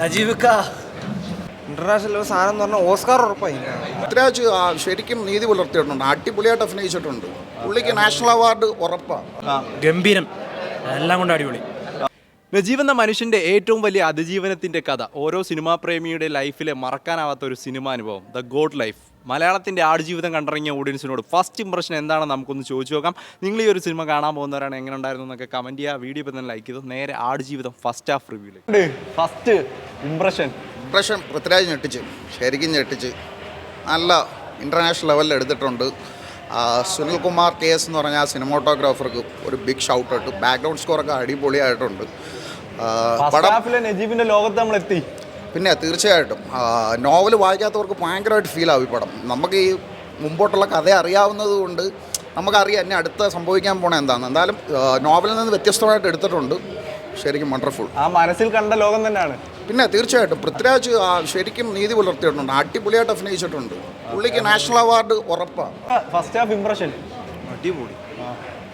നജീബിക്ക international സാധനം എന്ന് പറഞ്ഞാൽ ഓസ്കാർ ഉറപ്പായി. പൃഥ്വിരാജ് ശരിക്കും നീതി പുലർത്തിയിട്ടുണ്ട്, അടിപൊളിയായിട്ട് അഭിനയിച്ചിട്ടുണ്ട്. പുള്ളിക്ക് നാഷണൽ അവാർഡ് ഉറപ്പാണ്. ഗംഭീരം, എല്ലാം കൊണ്ട് അടിപൊളി. നജീബ് എന്ന മനുഷ്യൻ്റെ ഏറ്റവും വലിയ അതിജീവനത്തിൻ്റെ കഥ ഓരോ സിനിമാ പ്രേമിയുടെ ലൈഫിലെ മറക്കാനാവാത്ത ഒരു സിനിമാ അനുഭവം, ദ ഗോഡ് ലൈഫ്. മലയാളത്തിൻ്റെ ആടുജീവിതം കണ്ടിറങ്ങിയ ഓഡിയൻസിനോട് ഫസ്റ്റ് ഇംപ്രഷൻ എന്താണെന്ന് നമുക്കൊന്ന് ചോദിച്ചു നോക്കാം. നിങ്ങൾ ഈ ഒരു സിനിമ കാണാൻ പോകുന്നവരാണ്, എങ്ങനെ ഉണ്ടായിരുന്നു എന്നൊക്കെ കമൻറ്റ് ചെയ്യുക. വീഡിയോ ഇപ്പം തന്നെ ലൈക്ക് ചെയ്തു. നേരെ ആടുജീവിതം ഫസ്റ്റ് ഹാഫ് റിവ്യൂല്. ഫസ്റ്റ് ഇംപ്രഷൻ പൃഥ്വിരാജ് ഞെട്ടിച്ച്, ശരിക്കും ഞെട്ടിച്ച്. നല്ല ഇൻ്റർനാഷണൽ ലെവലിൽ എടുത്തിട്ടുണ്ട്. സുനിൽകുമാർ KS എന്ന് പറഞ്ഞാൽ സിനിമാറ്റോഗ്രാഫർക്ക് ഒരു ബിഗ് ഷൗട്ട് ഇട്ടു. ബാക്ക്ഗ്രൗണ്ട് സ്കോറൊക്കെ അടിപൊളിയായിട്ടുണ്ട്. നജീബിൻ്റെ ലോകത്ത് നമ്മൾ എത്തി. പിന്നെ തീർച്ചയായിട്ടും നോവൽ വായിക്കാത്തവർക്ക് ഭയങ്കരമായിട്ട് ഫീൽ ആവും ഈ പടം. നമുക്ക് ഈ മുമ്പോട്ടുള്ള കഥ അറിയാവുന്നത് കൊണ്ട് നമുക്കറിയാം എന്നെ അടുത്ത സംഭവിക്കാൻ പോണ എന്താണെന്ന്. എന്തായാലും നോവലിൽ നിന്ന് വ്യത്യസ്തമായിട്ട് എടുത്തിട്ടുണ്ട്. ശരിക്കും വണ്ടർഫുൾ. ആ മനസ്സിൽ കണ്ട ലോകം തന്നെയാണ്. പിന്നെ തീർച്ചയായിട്ടും പൃഥ്വിരാജ് ശരിക്കും നീതി പുലർത്തിയിട്ടുണ്ട്, അടിപൊളിയായിട്ട് അഭിനയിച്ചിട്ടുണ്ട്. പുള്ളിക്ക് നാഷണൽ അവാർഡ് ഉറപ്പാണ്. ഫസ്റ്റ് ഹാഫ് ഇംപ്രഷൻ അടിപൊളി.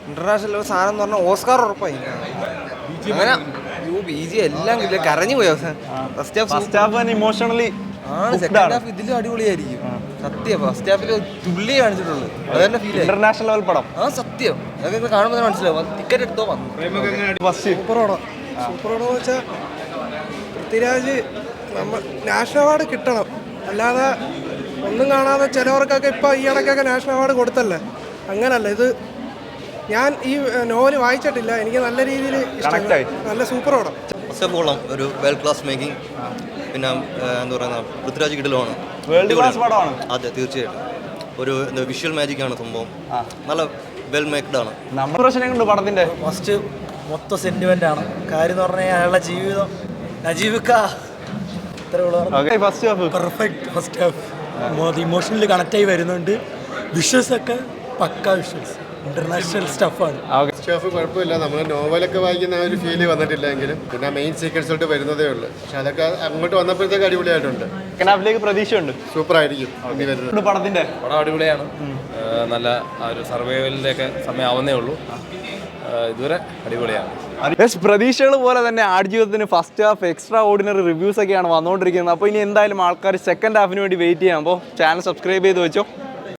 ഇന്റർനാഷണൽ സാധനം എന്ന് പറഞ്ഞാൽ ഓസ്കാർ ഉറപ്പായി. അങ്ങനെ BG എല്ലാം കരഞ്ഞു പോയി. ഫസ്റ്റ് ഹാഫ് ഇമോഷണലി ആണ്. സെക്കൻഡ് ഹാഫ് ഇതിലും അടിപൊളിയായിരിക്കും. സത്യം ഫസ്റ്റ് ഹാഫിൽ തുള്ളി കാണിച്ചിട്ടുള്ളൂ. അതന്നെ ഫീൽ. ഇന്റർനാഷണൽ ലെവൽ പടം. സത്യം അതൊക്കെ കാണുമ്പോൾ മനസ്സിലാവും. ടിക്കറ്റ് എടുത്തോ വന്നു. സൂപ്പറോടെന്ന് വെച്ചാൽ പൃഥ്വിരാജ് നാഷണൽ അവാർഡ് കിട്ടണം. അല്ലാതെ ഒന്നും കാണാതെ ചിലവർക്കൊക്കെ ഇപ്പോൾ ഈ ഇടയ്ക്കൊക്കെ നാഷണൽ അവാർഡ് കൊടുത്തല്ലേ. അങ്ങനല്ല, ഇത് ഞാൻ ഈ നോവൽ വായിച്ചിട്ടില്ല, എനിക്ക് നല്ല രീതിയിൽ ഇഷ്ടമായി. നല്ല സൂപ്പറോടെ ഒരു വെൽ ക്ലാസ് മേക്കിംഗ്. പിന്നെ എന്താ പറയുക, പൃഥ്വിരാജ് കിടലുമാണ്. വേൾഡ് ക്ലാസ് പടമാണ്. അതെ, തീർച്ചയായിട്ടും. ഒരു എന്താ വിഷ്വൽ മാജിക്കാണ് സംഭവം. നല്ല വെൽ മേക്ഡ് ആണ്. നമ്മുടെ പ്രശ്നം കൊണ്ട് പടത്തിൻ്റെ ഫസ്റ്റ് മൊത്തം സെന്റിമെന്റ് ആണ്. കാര്യം എന്ന് പറഞ്ഞാൽ അയാളുടെ ജീവിതം. നജീബിക്ക first half perfect. First half emotionally connect ആയി വരുന്നുണ്ട്. വിഷ്വൽസ് ഒക്കെ പക്കാ വിഷ്വൽസ്, ഇന്റർനാഷണൽ സ്റ്റഫാണ്. സ്റ്റഫ് കുഴപ്പമില്ല. നമ്മൾ നോവലൊക്കെ വായിക്കുന്ന ആ ഒരു ഫീല് വന്നിട്ടില്ലെങ്കിലും പിന്നെ മെയിൻ സീക്വൻസോട്ട് വരുന്നതേ ഉള്ളൂ. പക്ഷെ അതൊക്കെ അങ്ങോട്ട് വന്നപ്പോഴത്തേക്ക് അടിപൊളിയായിട്ടുണ്ട്. കനാഫിലേക്ക് പ്രതീക്ഷയുണ്ട്. സൂപ്പറായിരിക്കും ഇനി വരുന്നത്. പടത്തിന്റെ പടം അടിപൊളിയാണ്. നല്ല ഒരു സർവൈവലിൻ്റെയൊക്കെ സമയമാവുന്നേ ഉള്ളൂ. ഇതുവരെ അടിപൊളിയാണ്. പ്രതീക്ഷകൾ പോലെ തന്നെ ആടുജീവിതത്തിന് first half extraordinary reviews ഒക്കെയാണ് വന്നുകൊണ്ടിരിക്കുന്നത്. അപ്പോൾ ഇനി എന്തായാലും ആൾക്കാർ സെക്കൻഡ് ഹാഫിന് വേണ്ടി വെയിറ്റ് ചെയ്യാം. അപ്പോൾ ചാനൽ സബ്സ്ക്രൈബ് ചെയ്ത് വെച്ചോ.